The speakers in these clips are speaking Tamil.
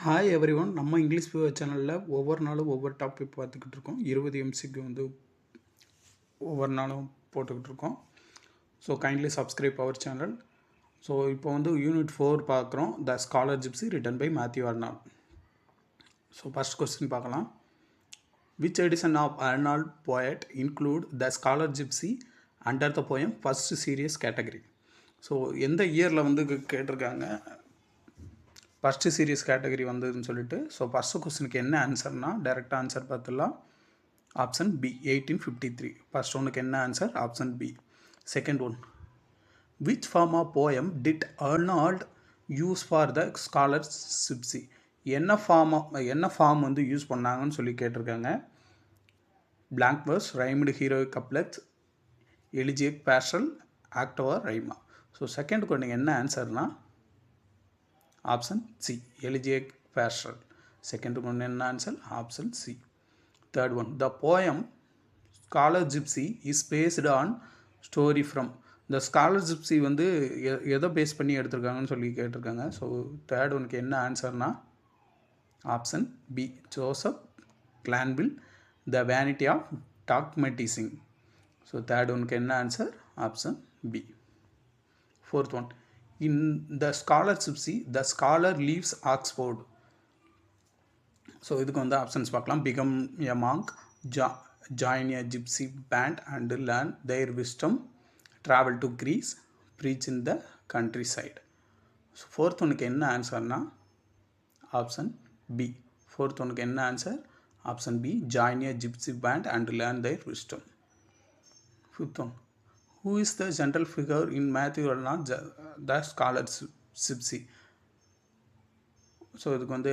Hi every one. நம்ம இங்கிலீஷ் வியூவர் சேனலில் ஒவ்வொரு நாளும் ஒவ்வொரு டாபிக் பார்த்துக்கிட்டு இருக்கோம். 20 எம்சிக்கு வந்து ஒவ்வொரு நாளும் போட்டுக்கிட்டு இருக்கோம். So kindly subscribe our channel. So இப்போ வந்து யூனிட் 4 பார்க்குறோம். The scholar gypsy written by Matthew Arnold. So first question பார்க்கலாம். Which edition of Arnold poet include the scholar gypsy under the poem first serious category? So எந்த இயரில் வந்து கேட்டிருக்காங்க ஃபஸ்ட்டு சீரியஸ் கேட்டகரி வந்ததுன்னு சொல்லிட்டு. ஸோ ஃபஸ்ட்டு கொஸ்டினுக்கு என்ன ஆன்சர்னா டைரெக்டாக ஆன்சர் பார்த்துடலாம். Option B 1853. ஃபர்ஸ்ட் ஒன்றுக்கு என்ன answer? Option B. Second one, which form of poem did Arnold use for the scholar gypsy? என்ன ஃபார்ம் வந்து யூஸ் பண்ணாங்கன்னு சொல்லி கேட்டிருக்காங்க. Blank verse, rhymed heroic couplets, elegiac pastoral, ottava rima. So second question என்ன ஆன்சர்னா option C, elegiac pastoral. Second one என்ன answer? Option C. Third one, the poem scholar gypsy is based on story from. இந்த ஸ்காலர் ஜிப்சி வந்து எதை பேஸ் பண்ணி எடுத்திருக்காங்கன்னு சொல்லி கேட்டிருக்காங்க. ஸோ தேர்ட் ஒனுக்கு என்ன ஆன்சர்னா option B, Joseph Glanvill, the vanity of dogmatizing. So third ஒனுக்கு என்ன answer? Option B. Fourth one, in the scholar gypsy the scholar leaves Oxford. So இதுக்கு வந்து ஆப்ஷன்ஸ் பார்க்கலாம். Become a monk, join a gypsy band and learn their wisdom, travel to Greece, preach in the countryside. So fourth ஒனுக்கு என்ன ஆன்சர்னா ஆப்ஷன் பி. ஃபோர்த் ஒனுக்கு என்ன answer? Option B, join a gypsy band and learn their wisdom. Fifth one, who is the central figure in Matthew Arnold the scholar gypsy? So இதுக்கு வந்து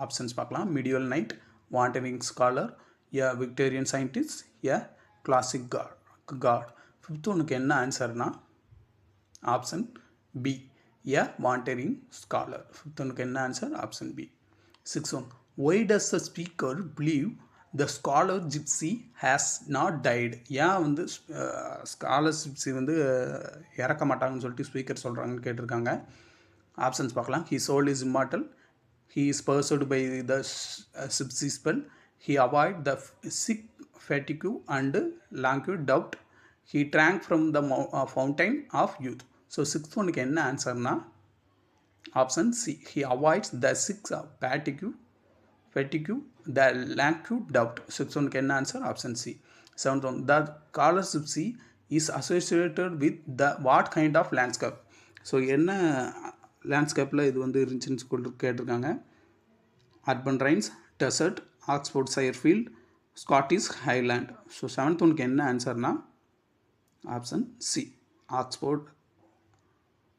ஆப்ஷன்ஸ் பார்க்கலாம். Medieval knight, wandering scholar, a Victorian scientist, a classic god. Fifth ஒனுக்கு என்ன ஆன்சர்னா option B, a wandering scholar. Fifth ஒனுக்கு என்ன answer? Option B. Six one, why does the speaker believe the scholar gypsy has not died? ஏன் வந்து ஸ்காலர் ஜிப்சி வந்து இறக்க மாட்டாங்கன்னு சொல்லிட்டு ஸ்பீக்கர் சொல்கிறாங்கன்னு கேட்டிருக்காங்க. ஆப்ஷன்ஸ் பார்க்கலாம். He soul is immortal, he is pursued by the gypsy spell, he avoid the sick fatigue and languid doubt, he drank from the fountain of youth. So sixth one என்ன ஆன்சர்னா option C, he avoids the sick fatigue, the languid doubt. Sixth one என்ன answer? Option C. Seventh one, the scholar gypsy is associated with the what kind of landscape? So என்ன லேண்ட்ஸ்கேப்பில் இது வந்து இருந்துச்சுன்னு சொல்லி கேட்டிருக்காங்க. Urban ruins, desert, Oxfordshire field, Scottish highland. So seventh ஒனுக்கு என்ன ஆன்சர்னா option C, Oxford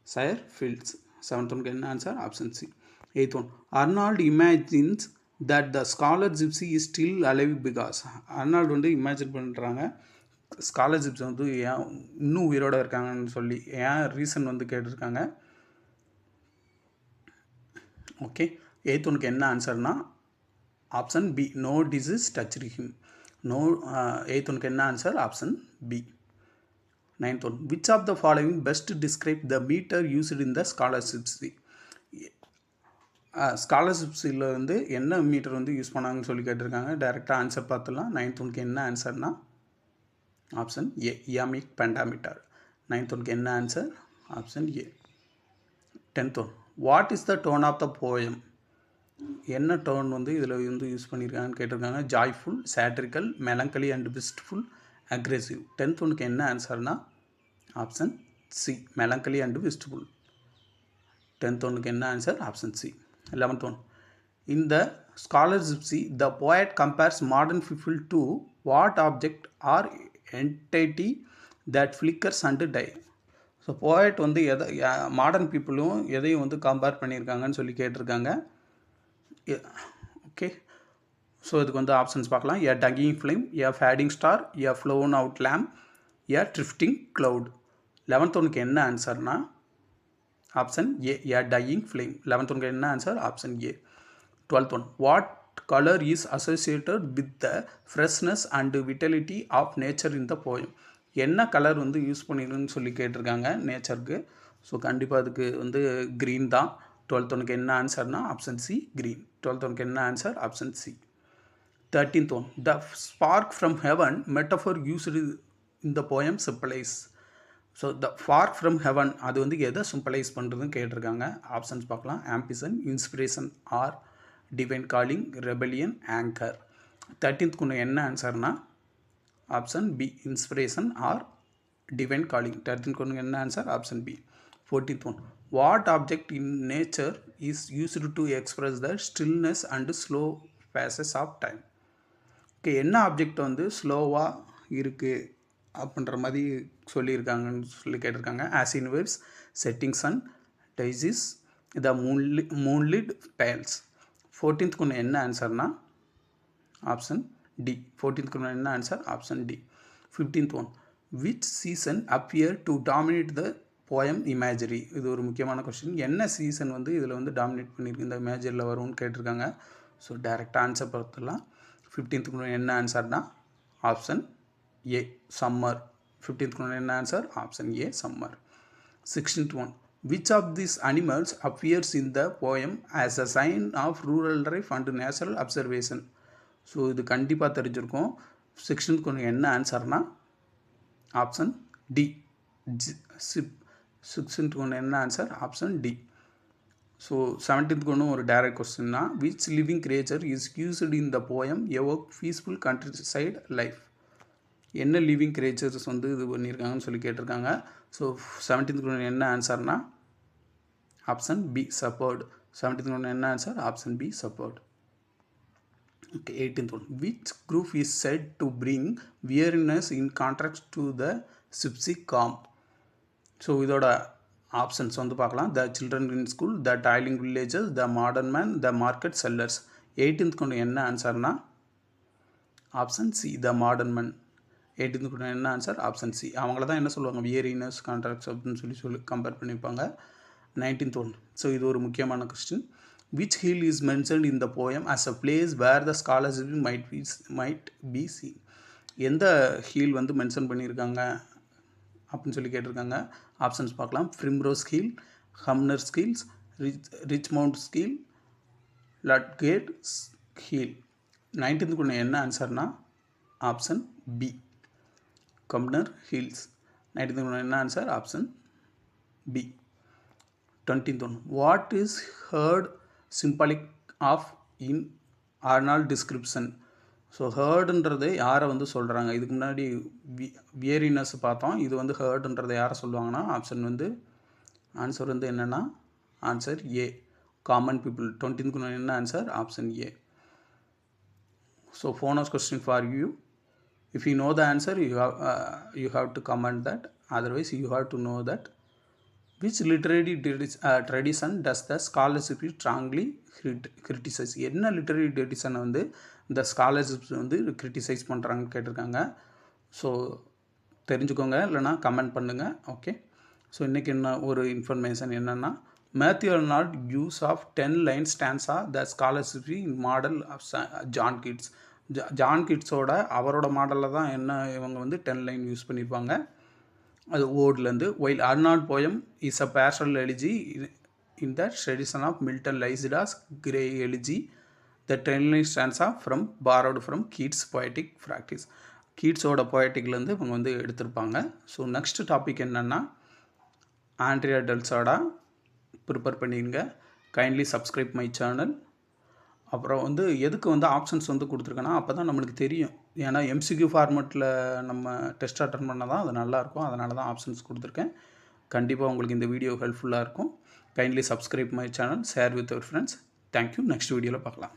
சயர் fields. Seventh ஒனுக்கு என்ன answer? Option C. Eighth one, Arnold imagines that the scholar gypsy is still alive because. Arnold வந்து இமேஜின் பண்ணுறாங்க ஸ்காலர் ஜிப்சி வந்து ஏன் இன்னும் உயிரோடு இருக்காங்கன்னு சொல்லி. ஏன் ரீசன் வந்து கேட்டிருக்காங்க. ஓகே, எயித் ஒனுக்கு என்ன ஆன்சர்னா option B, no disease touched him. No, eighth ஒனுக்கு என்ன answer? Option B. Ninth one, which of the following best describe the meter used in the scholar gypsy? ஸ்காலர்ஷிப்ஸில் வந்து என்ன மீட்டர் வந்து யூஸ் பண்ணாங்கன்னு சொல்லி கேட்டிருக்காங்க. டைரெக்டாக ஆன்சர் பார்த்துலாம். நைன்த் ஒனுக்கு என்ன ஆன்சர்னா ஆப்ஷன் ஏ, இயாமிக் பெண்டாமீட்டர். நைன்த் ஒனுக்கு என்ன answer? Option A. Tenth one, what is the tone of the poem? என்ன டோன் வந்து இதில் வந்து யூஸ் பண்ணியிருக்காங்கன்னு கேட்டிருக்காங்க. Joyful, satirical, melancholy and wistful, aggressive. Tenth ஒனுக்கு என்ன ஆன்சர்னா option C, melancholy and wistful. Tenth ஒனுக்கு என்ன answer? Option C. 11th one, in the scholar gypsy the poet compares modern people to what object or entity that flickers and dies? So poet வந்து எதை மாடர்ன் பீப்புளும் எதையும் வந்து கம்பேர் பண்ணியிருக்காங்கன்னு சொல்லி கேட்டிருக்காங்க. ஓகே, ஸோ இதுக்கு வந்து ஆப்ஷன்ஸ் பார்க்கலாம். A dying flame, a fading star, a blown out lamp, a drifting cloud. 11th ஒனுக்கு என்ன ஆன்சர்னா option A, a dying flame. 11th ஒனுக்கு என்ன answer? Option A. 12th one, what colour is associated with the freshness and vitality of nature in the poem? என்ன கலர் வந்து யூஸ் பண்ணிடுன்னு சொல்லி கேட்டிருக்காங்க நேச்சருக்கு. ஸோ கண்டிப்பாக அதுக்கு வந்து க்ரீன் தான். 12th ஒனுக்கு என்ன ஆன்சர்னா ஆப்ஷன் சி green. 12th ஒனுக்கு என்ன answer option C. 13th one, the spark from heaven metaphor used in the poem symbolize. So the spark from heaven அது வந்து எதை சிம்பிளைஸ் பண்ணுறதுன்னு கேட்டிருக்காங்க. ஆப்ஷன்ஸ் பார்க்கலாம். Ambition, inspiration, or divine calling, rebellion, anger. 13th ஒன்று என்ன ஆன்சர்னா option B inspiration or divine calling. 13th ஒன்று என்ன answer option B. 14th one, what object in nature is used to express the stillness and slow paces of time. Okay, என்ன ஆப்ஜெக்ட் வந்து ஸ்லோவாக இருக்குது அப்படின்ற மாதிரி சொல்லியிருக்காங்கன்னு சொல்லி கேட்டிருக்காங்க. As inverse, setting sun, daisies, the moonlit pales. 14th ஒன்று என்ன ஆன்சர்னா ஆப்ஷன் டி. 14th ஒன்று என்ன answer option D. 15th one, which season appear to dominate the poem imagery. இது ஒரு முக்கியமான கொஸ்டின். என்ன சீசன் வந்து இதில் வந்து டாமினேட் பண்ணியிருக்கு இந்த இமேஜரியில் வரும்னு கேட்டிருக்காங்க. ஸோ டைரெக்டாக ஆன்சர் பார்த்துடலாம். 15th என்ன ஆன்சர்னா ஆப்ஷன் ஏ சம்மர். 15th என்ன answer option A summer. 16th one, which of these animals appears in the poem as a sign of rural life and natural observation. So இது கண்டிப்பாக தெரிஞ்சிருக்கும். 16th ஒன்று என்ன ஆன்சர்னா ஆப்ஷன் டி சிப். 16th ஒன்று என்ன answer option D. So 17th ஒன்று ஒரு டைரக்ட் கொஸ்டின்னா, which living creature is used in the poem evoke peaceful countryside life. என்ன லிவிங் கிரியேச்சர்ஸ் வந்து இது பண்ணியிருக்காங்கன்னு சொல்லி கேட்டிருக்காங்க. ஸோ 17th ஒன்று என்ன ஆன்சர்னா ஆப்ஷன் பி சப்போர்ட். 17th ஒன்று என்ன answer option B support. Okay, 18th one, which group is set to bring weariness in contract to the gypsy calm. So இதோட ஆப்ஷன்ஸ் வந்து பார்க்கலாம். The children in school, the tiling villages, the modern man, the market sellers. 18th ஒன்று என்ன ஆன்சர்னா option C the modern man. 18th ஒன்று என்ன ஆன்சர் ஆப்ஷன் சி. அவங்கள தான் என்ன சொல்லுவாங்க வியரினஸ் கான்ட்ராக்ட்ஸ் அப்படின்னு சொல்லி கம்பேர் பண்ணியிருப்பாங்க. 19th ஒன், ஸோ இது ஒரு முக்கியமான question. Which hill is mentioned in the poem as a place where the scholarship might be seen. எந்த ஹீல் வந்து மென்ஷன் பண்ணியிருக்காங்க அப்படின்னு சொல்லி கேட்டிருக்காங்க. ஆப்ஷன்ஸ் பார்க்கலாம். Primrose Hill, Cumnors Hills, Richmond Hill, Ludgate Hill. 19th ஒன்று என்ன ஆன்சர்னா option B Cumnor Hills. 19th ஒன்று என்ன answer option B. 20th one, what is hurt symbolic of in Arnold description. So ஹர்டுன்றது யாரை வந்து சொல்கிறாங்க. இதுக்கு முன்னாடி வியரினஸ் பார்த்தோம். இது வந்து ஹர்டுன்றதை யாரை சொல்லுவாங்கன்னா ஆப்ஷன் வந்து ஆன்சர் வந்து என்னென்னா answer A common people. 20th என்ன answer option A. So phones question for you. If you know the answer you have to comment that. Otherwise you have to know that which literary tradition does the scholarship strongly criticize. என்ன லிட்டரரி ட்ரெடிஷனை வந்து இந்த ஸ்காலர்ஷிப்ஸ் வந்து கிரிட்டிசைஸ் பண்ணுறாங்கன்னு கேட்டிருக்காங்க. ஸோ தெரிஞ்சுக்கோங்க, இல்லைனா கமெண்ட் பண்ணுங்கள். ஓகே, ஸோ இன்றைக்கி என்ன ஒரு இன்ஃபர்மேஷன் என்னென்னா, Matthew Arnold use of 10 line stanza the scholarship in model of John Keats. John கிட்ஸோட அவரோட மாடலில் தான் என்ன இவங்க வந்து 10 லைன் யூஸ் பண்ணியிருப்பாங்க. அது ஓட்லேருந்து. While Arnold poem is a pastoral elegy in the tradition of Milton Lycidas Gray elegy. The 10 line stanza from borrowed from Keats poetic practice. கீட்ஸோட பொயட்டிக்லேருந்து இவங்க வந்து எடுத்திருப்பாங்க. ஸோ நெக்ஸ்ட் டாபிக் என்னென்னா ஆண்ட்ரியா டெல்ஸாடா ப்ரிப்பேர் பண்ணிடுங்க. Kindly subscribe my channel. அப்புறம் வந்து எதுக்கு வந்து ஆப்ஷன்ஸ் வந்து கொடுத்துருக்கேன்னா அப்போ தான் நம்மளுக்கு தெரியும். ஏன்னா எம்சிக்யூ ஃபார்மெட்டில் நம்ம டெஸ்ட் அட்டன் பண்ணால் தான் அது நல்லாயிருக்கும். அதனால தான் ஆப்ஷன்ஸ் கொடுத்துருக்கேன். கண்டிப்பாக உங்களுக்கு இந்த வீடியோ ஹெல்ப்ஃபுல்லாக இருக்கும். Kindly subscribe my channel, share with your friends. Thank you. Next வீடியோவில் பார்க்கலாம்.